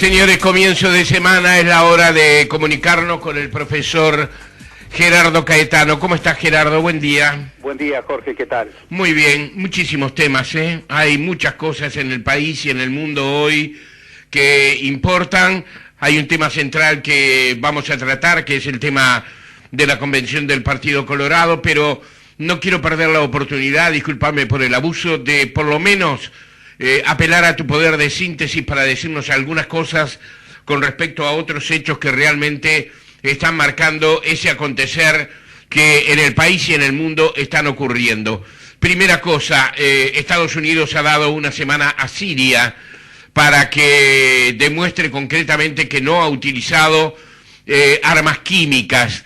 Señores, comienzo de semana, es la hora de comunicarnos con el profesor Gerardo Caetano. ¿Cómo estás, Gerardo? Buen día. Buen día, Jorge, ¿qué tal? Muy bien, muchísimos temas, ¿eh? Hay muchas cosas en el país y en el mundo hoy que importan. Hay un tema central que vamos a tratar, que es el tema de la convención del Partido Colorado, pero no quiero perder la oportunidad, discúlpame por el abuso, de por lo menos apelar a tu poder de síntesis para decirnos algunas cosas con respecto a otros hechos que realmente están marcando ese acontecer que en el país y en el mundo están ocurriendo. Primera cosa, Estados Unidos ha dado una semana a Siria para que demuestre concretamente que no ha utilizado armas químicas.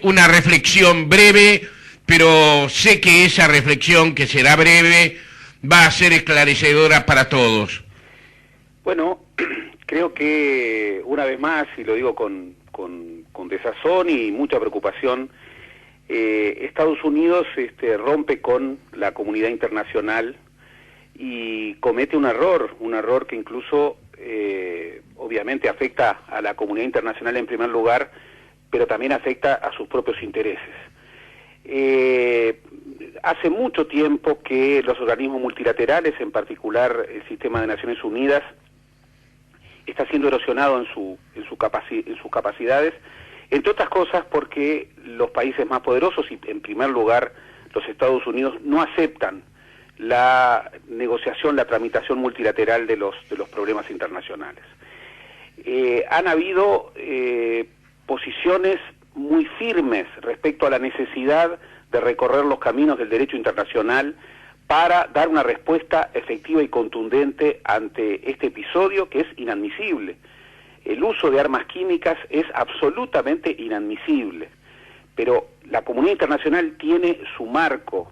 Una reflexión breve, pero sé que esa reflexión, que será breve, va a ser esclarecedora para todos. Bueno, creo que una vez más, y lo digo con desazón y mucha preocupación, Estados Unidos rompe con la comunidad internacional y comete un error que incluso obviamente afecta a la comunidad internacional en primer lugar, pero también afecta a sus propios intereses. Hace mucho tiempo que los organismos multilaterales, en particular el sistema de Naciones Unidas, está siendo erosionado en sus capacidades, entre otras cosas porque los países más poderosos, y en primer lugar los Estados Unidos, no aceptan la negociación, la tramitación multilateral de los problemas internacionales. Han habido posiciones muy firmes respecto a la necesidad de recorrer los caminos del derecho internacional para dar una respuesta efectiva y contundente ante este episodio que es inadmisible. El uso de armas químicas es absolutamente inadmisible, pero la comunidad internacional tiene su marco,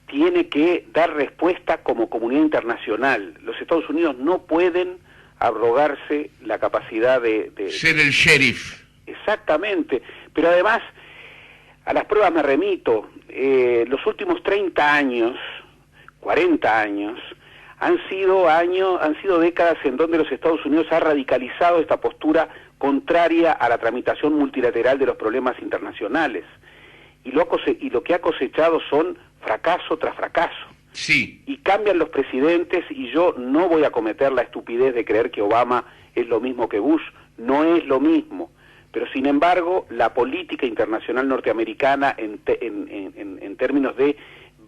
tiene que dar respuesta como comunidad internacional. Los Estados Unidos no pueden abrogarse la capacidad de ser el sheriff. Exactamente, pero además, a las pruebas me remito. Los últimos 30 años, 40 años, han sido décadas en donde los Estados Unidos ha radicalizado esta postura contraria a la tramitación multilateral de los problemas internacionales. Y lo que ha cosechado son fracaso tras fracaso. Sí. Y cambian los presidentes, y yo no voy a cometer la estupidez de creer que Obama es lo mismo que Bush. No es lo mismo. Pero sin embargo, la política internacional norteamericana en términos de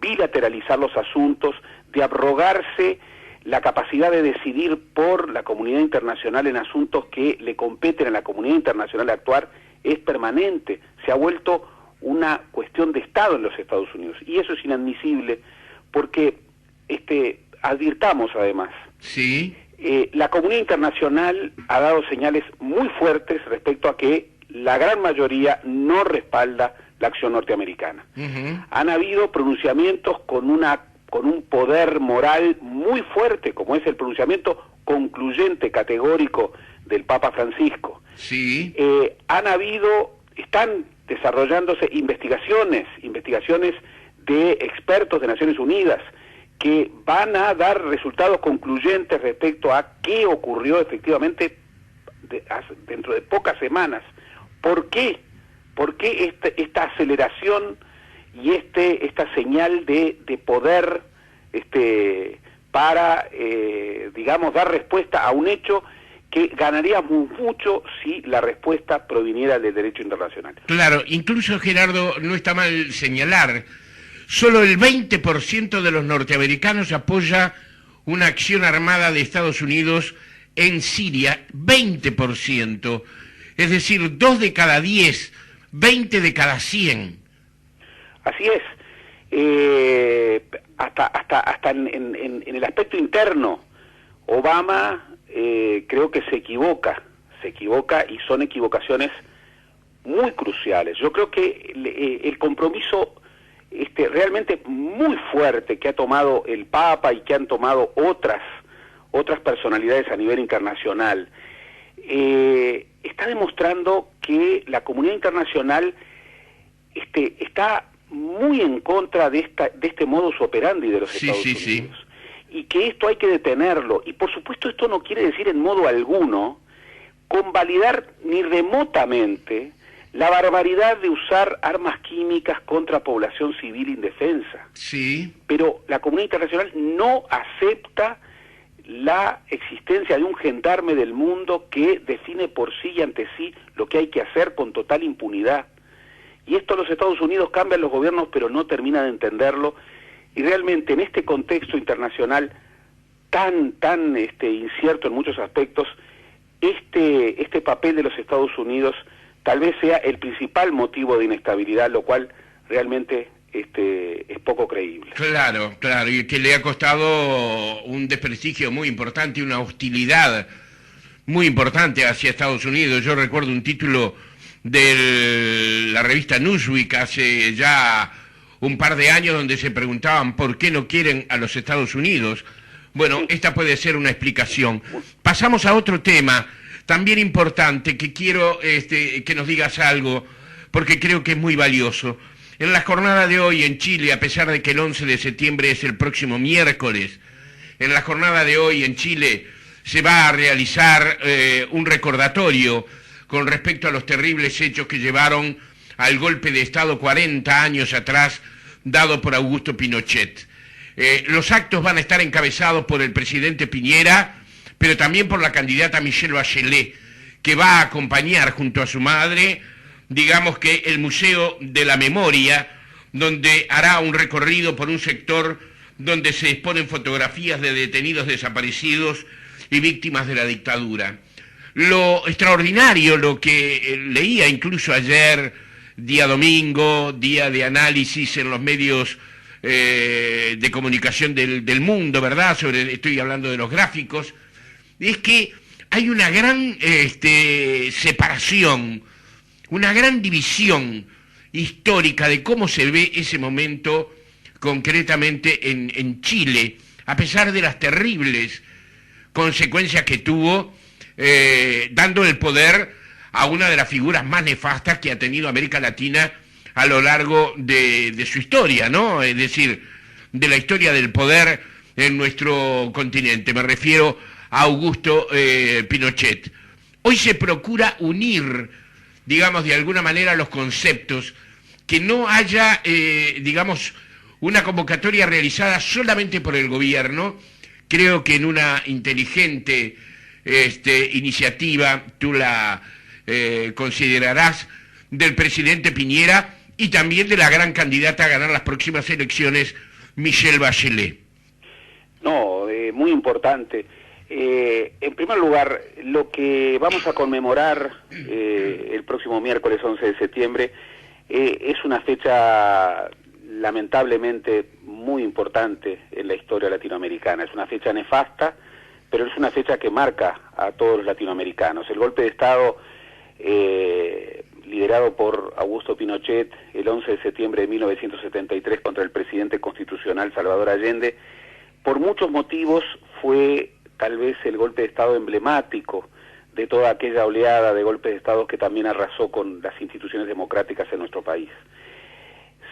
bilateralizar los asuntos, de abrogarse la capacidad de decidir por la comunidad internacional en asuntos que le competen a la comunidad internacional actuar, es permanente. Se ha vuelto una cuestión de Estado en los Estados Unidos. Y eso es inadmisible porque, advirtamos además, sí, la comunidad internacional ha dado señales muy fuertes respecto a que la gran mayoría no respalda la acción norteamericana. Han habido pronunciamientos con un poder moral muy fuerte, como es el pronunciamiento concluyente, categórico del Papa Francisco. Sí. Están desarrollándose investigaciones de expertos de Naciones Unidas que van a dar resultados concluyentes respecto a qué ocurrió efectivamente dentro de pocas semanas. ¿Por qué? ¿Por qué esta aceleración y esta señal de poder para, digamos, dar respuesta a un hecho que ganaríamos mucho si la respuesta proviniera del derecho internacional? Claro, incluso, Gerardo, no está mal señalar, solo el 20% de los norteamericanos apoya una acción armada de Estados Unidos en Siria. 20%. Es decir, 2 de cada 10, 20 de cada 100. Así es. Hasta en el aspecto interno, Obama creo que se equivoca y son equivocaciones muy cruciales. Yo creo que el compromiso realmente muy fuerte que ha tomado el Papa y que han tomado otras personalidades a nivel internacional, está demostrando que la comunidad internacional está muy en contra de este modus operandi de los Estados Unidos. y que esto hay que detenerlo. Y por supuesto esto no quiere decir en modo alguno convalidar ni remotamente la barbaridad de usar armas químicas contra población civil indefensa. Sí. Pero la comunidad internacional no acepta la existencia de un gendarme del mundo que define por sí y ante sí lo que hay que hacer con total impunidad. Y esto los Estados Unidos cambian los gobiernos, pero no terminan de entenderlo. Y realmente en este contexto internacional tan incierto en muchos aspectos, este papel de los Estados Unidos tal vez sea el principal motivo de inestabilidad, lo cual realmente es poco creíble. Claro, y que le ha costado un desprestigio muy importante, una hostilidad muy importante hacia Estados Unidos. Yo recuerdo un título de la revista Newsweek hace ya un par de años donde se preguntaban por qué no quieren a los Estados Unidos. Bueno, esta puede ser una explicación. Pasamos a otro tema también importante, que quiero que nos digas algo, porque creo que es muy valioso. En la jornada de hoy en Chile, a pesar de que el 11 de septiembre es el próximo miércoles, en la jornada de hoy en Chile se va a realizar un recordatorio con respecto a los terribles hechos que llevaron al golpe de Estado 40 años atrás, dado por Augusto Pinochet. Los actos van a estar encabezados por el presidente Piñera, pero también por la candidata Michelle Bachelet, que va a acompañar junto a su madre, digamos que el Museo de la Memoria, donde hará un recorrido por un sector donde se exponen fotografías de detenidos desaparecidos y víctimas de la dictadura. Lo extraordinario, lo que leía incluso ayer, día domingo, día de análisis en los medios de comunicación del mundo, ¿verdad? Estoy hablando de los gráficos, es que hay una gran separación, una gran división histórica de cómo se ve ese momento concretamente en Chile, a pesar de las terribles consecuencias que tuvo, dando el poder a una de las figuras más nefastas que ha tenido América Latina a lo largo de su historia, ¿no? Es decir, de la historia del poder en nuestro continente. Me refiero a Augusto Pinochet. Hoy se procura unir, digamos, de alguna manera los conceptos, que no haya, digamos, una convocatoria realizada solamente por el gobierno. Creo que en una inteligente iniciativa, tú la considerarás, del presidente Piñera y también de la gran candidata a ganar las próximas elecciones, Michelle Bachelet. No, muy importante. En primer lugar, lo que vamos a conmemorar el próximo miércoles 11 de septiembre es una fecha lamentablemente muy importante en la historia latinoamericana. Es una fecha nefasta, pero es una fecha que marca a todos los latinoamericanos. El golpe de Estado liderado por Augusto Pinochet el 11 de septiembre de 1973 contra el presidente constitucional Salvador Allende, por muchos motivos fue tal vez el golpe de Estado emblemático de toda aquella oleada de golpes de Estado que también arrasó con las instituciones democráticas en nuestro país.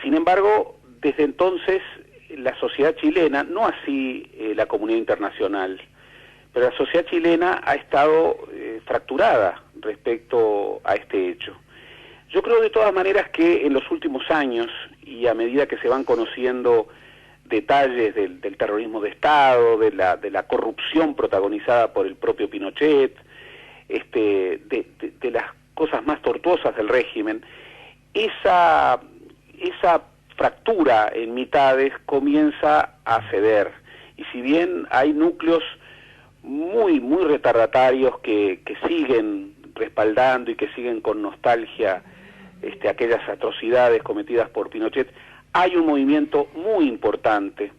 Sin embargo, desde entonces la sociedad chilena, no así la comunidad internacional, pero la sociedad chilena ha estado fracturada respecto a este hecho. Yo creo de todas maneras que en los últimos años, y a medida que se van conociendo detalles del terrorismo de Estado, de la corrupción protagonizada por el propio Pinochet, de las cosas más tortuosas del régimen, esa fractura en mitades comienza a ceder. Y si bien hay núcleos muy retardatarios que siguen respaldando y que siguen con nostalgia aquellas atrocidades cometidas por Pinochet, hay un movimiento muy importante,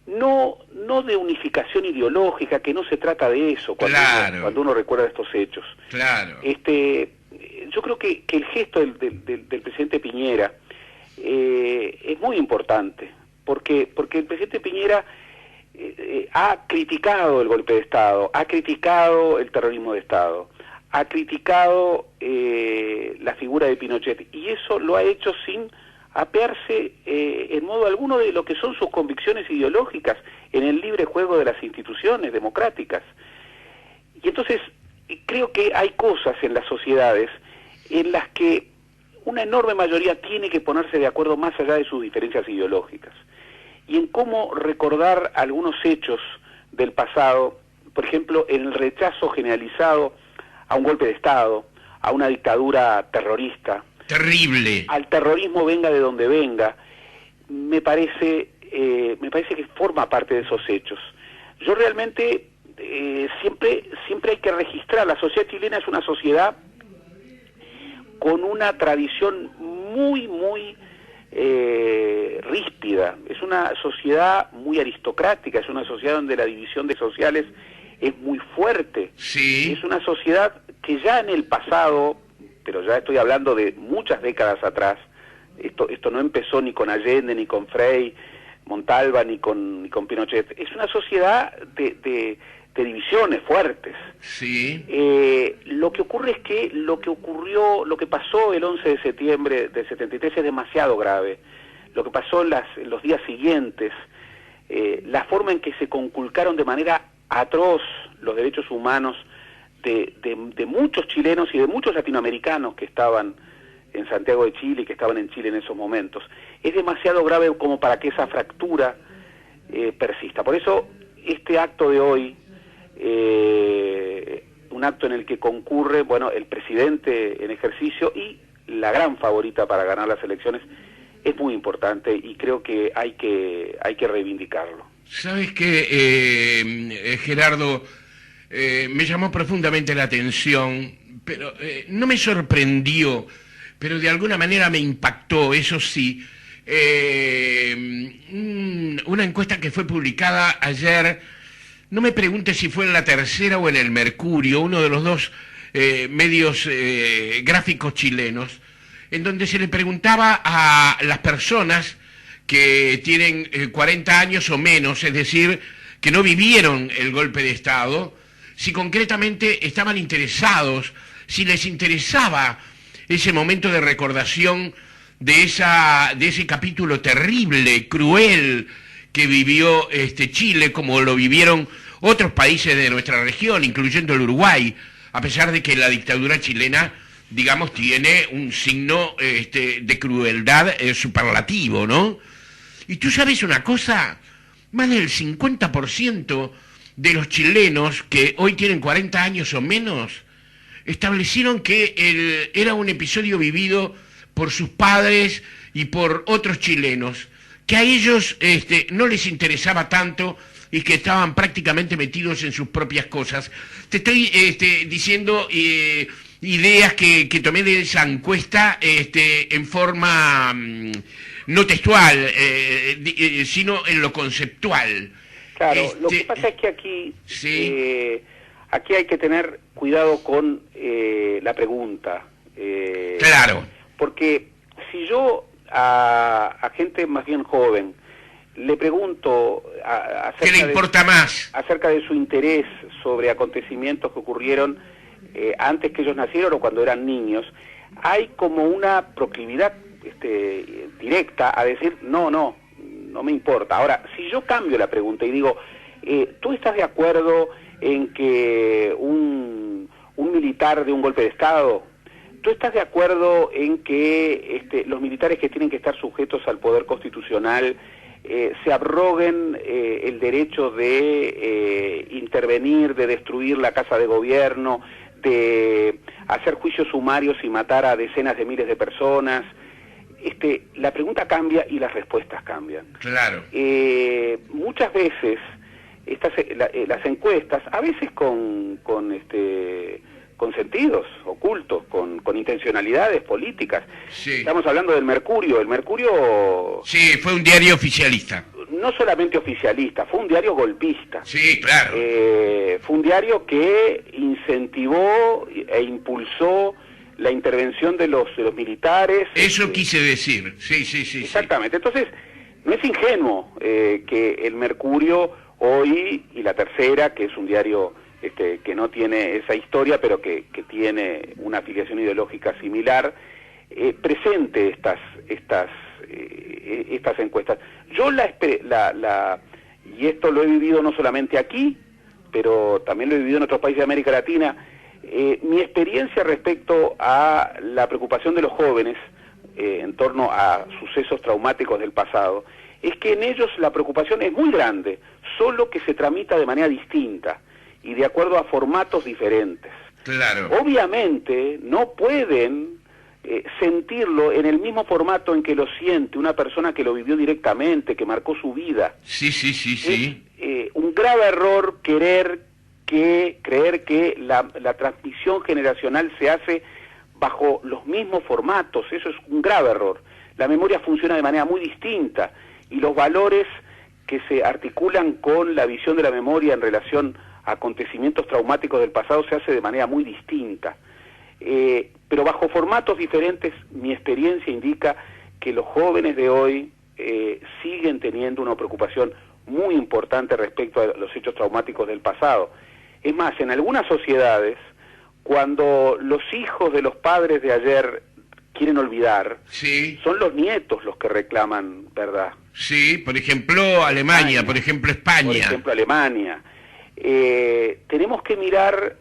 no de unificación ideológica, que no se trata de eso cuando uno recuerda estos hechos. Claro. Yo creo que el gesto del presidente Piñera es muy importante, porque el presidente Piñera ha criticado el golpe de Estado, ha criticado el terrorismo de Estado, ha criticado la figura de Pinochet, y eso lo ha hecho sin apearse en modo alguno de lo que son sus convicciones ideológicas en el libre juego de las instituciones democráticas. Y entonces creo que hay cosas en las sociedades en las que una enorme mayoría tiene que ponerse de acuerdo más allá de sus diferencias ideológicas, y en cómo recordar algunos hechos del pasado, por ejemplo, en el rechazo generalizado a un golpe de Estado, a una dictadura terrorista, terrible, al terrorismo venga de donde venga. Me parece que forma parte de esos hechos. Yo realmente siempre hay que registrar, la sociedad chilena es una sociedad con una tradición muy ríspida, es una sociedad muy aristocrática, es una sociedad donde la división de sociales es muy fuerte. Sí. Es una sociedad que ya en el pasado, pero ya estoy hablando de muchas décadas atrás, esto no empezó ni con Allende, ni con Frei Montalva, ni con Pinochet, es una sociedad de divisiones fuertes. Sí. Lo que ocurre es que lo que pasó el 11 de septiembre del 73 es demasiado grave. Lo que pasó en los días siguientes, la forma en que se conculcaron de manera atroz los derechos humanos de muchos chilenos y de muchos latinoamericanos que estaban en Santiago de Chile y que estaban en Chile en esos momentos, es demasiado grave como para que esa fractura persista. Por eso este acto de hoy, un acto en el que concurre, bueno, el presidente en ejercicio y la gran favorita para ganar las elecciones, es muy importante y creo que hay que reivindicarlo. ¿Sabes qué, Gerardo? Me llamó profundamente la atención, pero no me sorprendió, pero de alguna manera me impactó, eso sí, una encuesta que fue publicada ayer. No me pregunte si fue en La Tercera o en El Mercurio, uno de los dos medios gráficos chilenos, en donde se le preguntaba a las personas que tienen 40 años o menos, es decir, que no vivieron el golpe de Estado, si concretamente estaban interesados, si les interesaba ese momento de recordación de ese capítulo terrible, cruel, que vivió Chile, como lo vivieron otros países de nuestra región, incluyendo el Uruguay, a pesar de que la dictadura chilena, digamos, tiene un signo de crueldad superlativo, ¿no? Y tú sabes una cosa, más del 50% de los chilenos que hoy tienen 40 años o menos, establecieron que era un episodio vivido por sus padres y por otros chilenos, que a ellos no les interesaba tanto y que estaban prácticamente metidos en sus propias cosas. Te estoy diciendo ideas que tomé de esa encuesta en forma no textual, sino en lo conceptual. Claro, lo que pasa es que aquí, sí. Aquí hay que tener cuidado con la pregunta. Claro. Porque si yo a gente más bien joven le pregunto ¿qué le importa más? Acerca de su interés sobre acontecimientos que ocurrieron antes que ellos nacieron o cuando eran niños, hay como una proclividad directa a decir no me importa. Ahora, si yo cambio la pregunta y digo, ¿tú estás de acuerdo en que un militar de un golpe de Estado? ¿Tú estás de acuerdo en que los militares que tienen que estar sujetos al poder constitucional se abroguen el derecho de intervenir, de destruir la casa de gobierno, de hacer juicios sumarios y matar a decenas de miles de personas? La pregunta cambia y las respuestas cambian. Claro. Muchas veces las encuestas, a veces con sentidos ocultos, con intencionalidades políticas. Sí. Estamos hablando del Mercurio. El Mercurio... Sí, fue un diario oficialista. No solamente oficialista, fue un diario golpista. Sí, claro. Fue un diario que incentivó e impulsó la intervención de los militares. Eso quise decir, sí. Exactamente. Entonces, no es ingenuo que el Mercurio hoy, y La Tercera, que es un diario que no tiene esa historia, pero que tiene una afiliación ideológica similar, presente estas estas encuestas. Yo y esto lo he vivido no solamente aquí, pero también lo he vivido en otros países de América Latina. Mi experiencia respecto a la preocupación de los jóvenes en torno a sucesos traumáticos del pasado es que en ellos la preocupación es muy grande, solo que se tramita de manera distinta y de acuerdo a formatos diferentes. Claro. Obviamente no pueden sentirlo en el mismo formato en que lo siente una persona que lo vivió directamente, que marcó su vida. Sí. Es un grave error creer que la transmisión generacional se hace bajo los mismos formatos. Eso es un grave error. La memoria funciona de manera muy distinta y los valores que se articulan con la visión de la memoria en relación a acontecimientos traumáticos del pasado se hace de manera muy distinta. Pero bajo formatos diferentes, mi experiencia indica que los jóvenes de hoy siguen teniendo una preocupación muy importante respecto a los hechos traumáticos del pasado. Es más, en algunas sociedades, cuando los hijos de los padres de ayer quieren olvidar, sí, son los nietos los que reclaman verdad. Sí, por ejemplo Alemania, por ejemplo España. Por ejemplo Alemania. Tenemos que mirar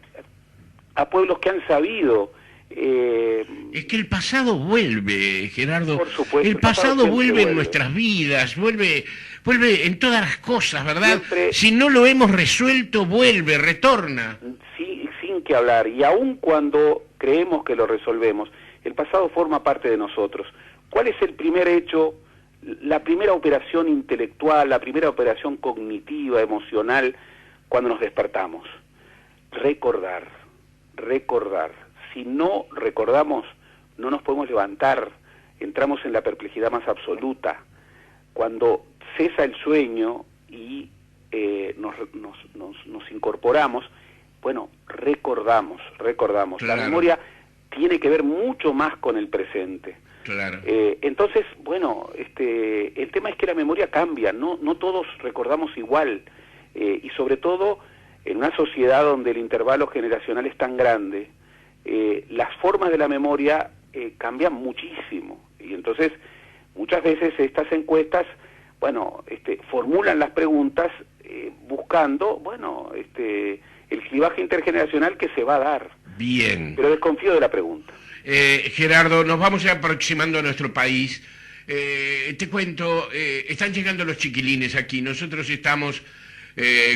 a pueblos que han sabido... es que el pasado vuelve, Gerardo. Por supuesto, el pasado vuelve en vuelve. nuestras vidas, vuelve en todas las cosas, ¿verdad? Siempre, si no lo hemos resuelto, vuelve, retorna. Sí, sin que hablar. Y aun cuando creemos que lo resolvemos, el pasado forma parte de nosotros. ¿Cuál es el primer hecho, la primera operación intelectual, la primera operación cognitiva, emocional, cuando nos despertamos? Recordar. Si no recordamos, no nos podemos levantar, entramos en la perplejidad más absoluta. Cuando cesa el sueño y nos incorporamos, bueno, recordamos. Claro. La memoria tiene que ver mucho más con el presente. Claro. Entonces, bueno, el tema es que la memoria cambia, no todos recordamos igual, y sobre todo en una sociedad donde el intervalo generacional es tan grande, las formas de la memoria cambian muchísimo, y entonces muchas veces estas encuestas, bueno, formulan las preguntas buscando, bueno, el clivaje intergeneracional que se va a dar. Bien. Pero desconfío de la pregunta. Gerardo, nos vamos aproximando a nuestro país. Te cuento, están llegando los chiquilines aquí. Nosotros estamos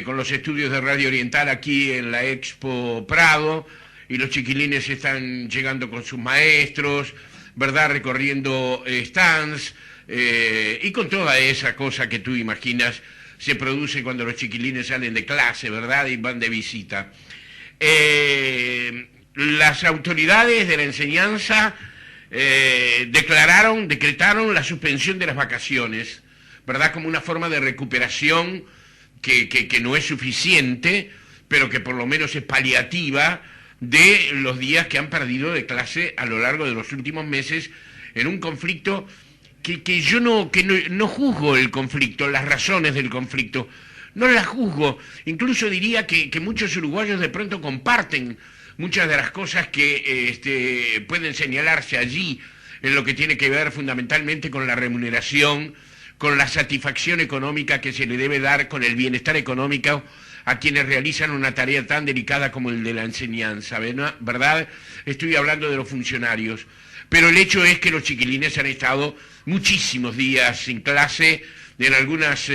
con los estudios de Radio Oriental aquí en la Expo Prado, y los chiquilines están llegando con sus maestros, ¿verdad? Recorriendo stands, y con toda esa cosa que tú imaginas se produce cuando los chiquilines salen de clase, ¿verdad? Y van de visita. Las autoridades de la enseñanza decretaron la suspensión de las vacaciones, ¿verdad? Como una forma de recuperación que no es suficiente, pero que por lo menos es paliativa de los días que han perdido de clase a lo largo de los últimos meses en un conflicto que yo no juzgo el conflicto, las razones del conflicto, no las juzgo. Incluso diría que muchos uruguayos de pronto comparten muchas de las cosas que pueden señalarse allí en lo que tiene que ver fundamentalmente con la remuneración, con la satisfacción económica que se le debe dar, con el bienestar económico a quienes realizan una tarea tan delicada como el de la enseñanza, ¿verdad? Estoy hablando de los funcionarios. Pero el hecho es que los chiquilines han estado muchísimos días sin clase, en algunas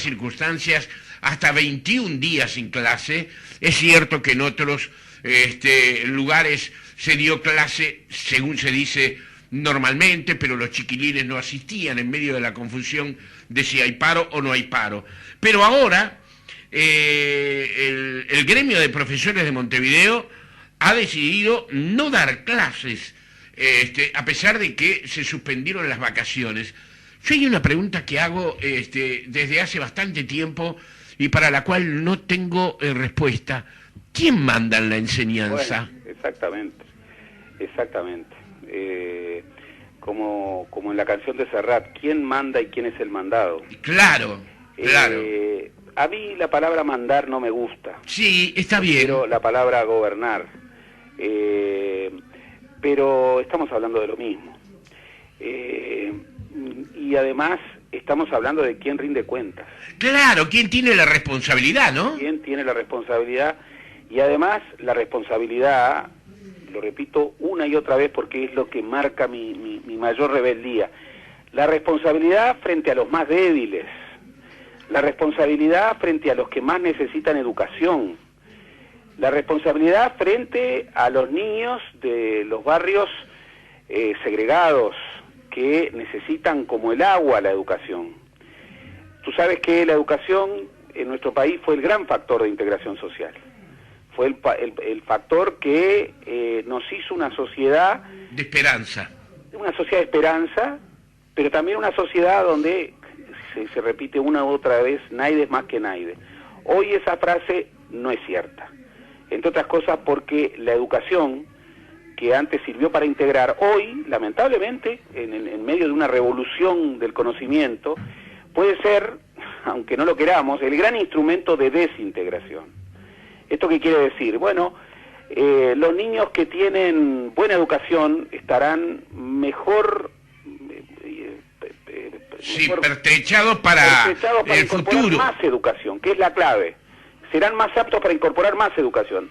circunstancias hasta 21 días sin clase. Es cierto que en otros lugares se dio clase, según se dice, normalmente, pero los chiquilines no asistían en medio de la confusión de si hay paro o no hay paro. Pero ahora el gremio de profesores de Montevideo ha decidido no dar clases, a pesar de que se suspendieron las vacaciones. Yo hay una pregunta que hago desde hace bastante tiempo y para la cual no tengo respuesta. ¿Quién manda en la enseñanza? Bueno, exactamente. Como en la canción de Serrat, ¿quién manda y quién es el mandado? Claro. A mí la palabra mandar no me gusta. Sí, está bien. Pero la palabra gobernar. Pero estamos hablando de lo mismo. y además estamos hablando de quién rinde cuentas. Claro, ¿quién tiene la responsabilidad, no? ¿Quién tiene la responsabilidad? Y además la responsabilidad, lo repito una y otra vez porque es lo que marca mi mayor rebeldía, la responsabilidad frente a los más débiles, la responsabilidad frente a los que más necesitan educación, la responsabilidad frente a los niños de los barrios segregados que necesitan como el agua la educación. Tú sabes que la educación en nuestro país fue el gran factor de integración social. Fue el factor que nos hizo una sociedad... de esperanza. Una sociedad de esperanza, pero también una sociedad donde se repite una u otra vez, Naide es más que Naide. Hoy esa frase no es cierta. Entre otras cosas porque la educación, que antes sirvió para integrar, hoy, lamentablemente, en medio de una revolución del conocimiento, puede ser, aunque no lo queramos, el gran instrumento de desintegración. ¿Esto qué quiere decir? Bueno, los niños que tienen buena educación estarán mejor... pertrechados para el futuro. Más educación, que es la clave. Serán más aptos para incorporar más educación.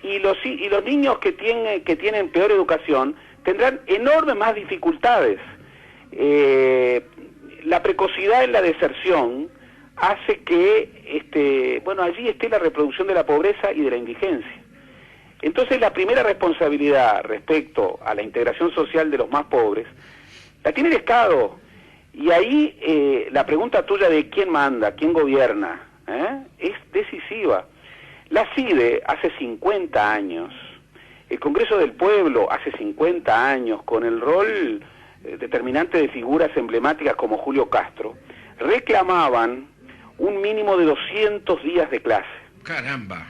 Y los niños que tienen peor educación tendrán enormes más dificultades. La precocidad en la deserción hace que allí esté la reproducción de la pobreza y de la indigencia. Entonces la primera responsabilidad respecto a la integración social de los más pobres la tiene el Estado. Y ahí la pregunta tuya de quién manda, quién gobierna, es decisiva. La CIDE hace 50 años, el Congreso del Pueblo hace 50 años, con el rol determinante de figuras emblemáticas como Julio Castro, reclamaban un mínimo de 200 días de clase. ¡Caramba!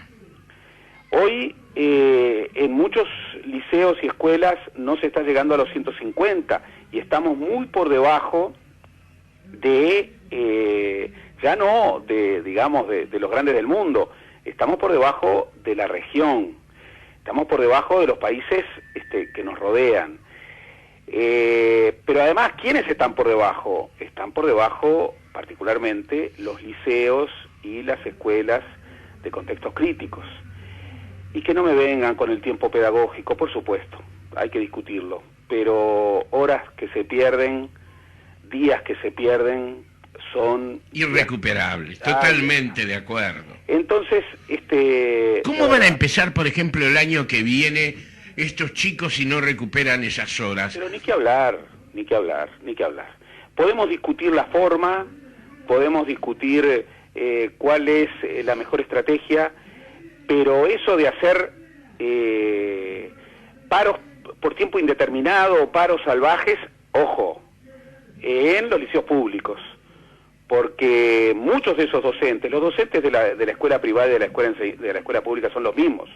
Hoy en muchos liceos y escuelas no se está llegando a los 150 y estamos muy por debajo de, ya no de, digamos, de los grandes del mundo, estamos por debajo de la región, estamos por debajo de los países que nos rodean. Pero además, ¿quiénes están por debajo? Están por debajo particularmente los liceos y las escuelas de contextos críticos. Y que no me vengan con el tiempo pedagógico, por supuesto, hay que discutirlo, pero horas que se pierden, días que se pierden, son... irrecuperables, totalmente de acuerdo. Entonces, ¿cómo van a empezar, por ejemplo, el año que viene estos chicos si no recuperan esas horas? Pero ni que hablar. Podemos discutir la forma, podemos discutir cuál es la mejor estrategia, pero eso de hacer paros por tiempo indeterminado o paros salvajes, ojo, en los liceos públicos, porque muchos de esos docentes, los docentes de la escuela privada y de la escuela pública son los mismos.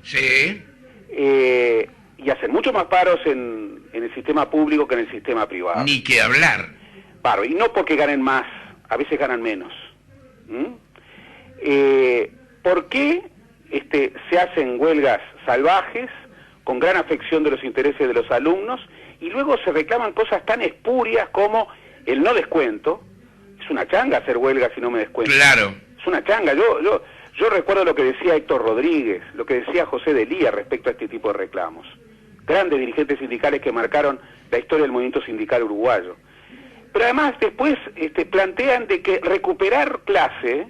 Sí. Y hacen mucho más paros en el sistema público que en el sistema privado. Ni que hablar. Paro, y no porque ganen más, a veces ganan menos. ¿Por qué se hacen huelgas salvajes, con gran afección de los intereses de los alumnos, y luego se reclaman cosas tan espurias como el no descuento? Es una changa hacer huelga si no me descuento. Claro. Es una changa. Yo recuerdo lo que decía Héctor Rodríguez, lo que decía José Delía respecto a este tipo de reclamos. Grandes dirigentes sindicales que marcaron la historia del movimiento sindical uruguayo. Pero además después plantean de que recuperar clase